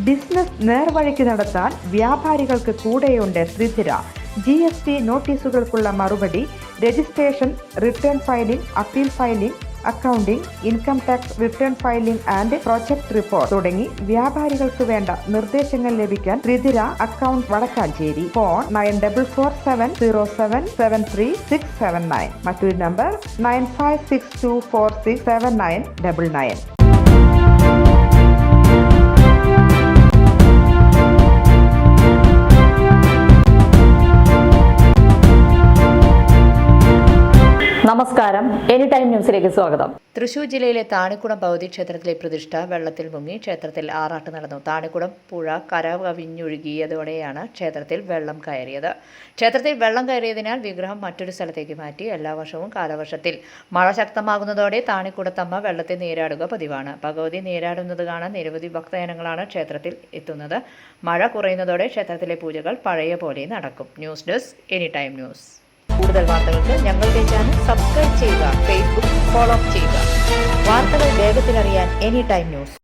Business നേർവഴിക്ക് നടത്താൻ വ്യാപാരികൾക്ക് കൂടെയുണ്ട് ശ്രീധര. GST നോട്ടീസുകൾക്കുള്ള മറുപടി, registration, return filing, appeal filing, accounting, income tax return filing and project report തുടങ്ങി വ്യാപാരികൾക്ക് വേണ്ട നിർദ്ദേശങ്ങൾ ലഭിക്കാൻ ശ്രീധര അക്കൗണ്ട് വടക്കാഞ്ചേരി. ഫോൺ 9447077369. മറ്റൊരു നമ്പർ 9562467999. നമസ്കാരം, എനി ടൈം ന്യൂസിലേക്ക് സ്വാഗതം. തൃശൂർ ജില്ലയിലെ താണിക്കുളം ഭഗവതി ക്ഷേത്രത്തിലെ പ്രതിഷ്ഠ വെള്ളത്തിൽ മുങ്ങി. ക്ഷേത്രത്തിൽ ആറാട്ട് നടന്നു. താണിക്കുളം പുഴ കരകവിഞ്ഞൊഴുകിയതോടെയാണ് ക്ഷേത്രത്തിൽ വെള്ളം കയറിയത്. ക്ഷേത്രത്തിൽ വെള്ളം കയറിയതിനാൽ വിഗ്രഹം മറ്റൊരു സ്ഥലത്തേക്ക് മാറ്റി. എല്ലാ വർഷവും കാലവർഷത്തിൽ മഴ ശക്തമാകുന്നതോടെ താണിക്കുളത്തമ്മ വെള്ളത്തിൽ നീരാടുക പതിവാണ്. ഭഗവതി നീരാടുന്നത് കാണാൻ നിരവധി ഭക്തജനങ്ങളാണ് ക്ഷേത്രത്തിൽ എത്തുന്നത്. മഴ കുറയുന്നതോടെ ക്ഷേത്രത്തിലെ പൂജകൾ പഴയ പോലെ നടക്കും. News desk, any time news. കൂടുതൽ വാർത്തകൾക്ക് ഞങ്ങളുടെ ചാനൽ സബ്സ്ക്രൈബ് ചെയ്യുക, ഫേസ്ബുക്ക് ഫോളോ ചെയ്യുക. വാർത്തകൾ വേഗത്തിലറിയാൻ എനി ടൈം ന്യൂസ്.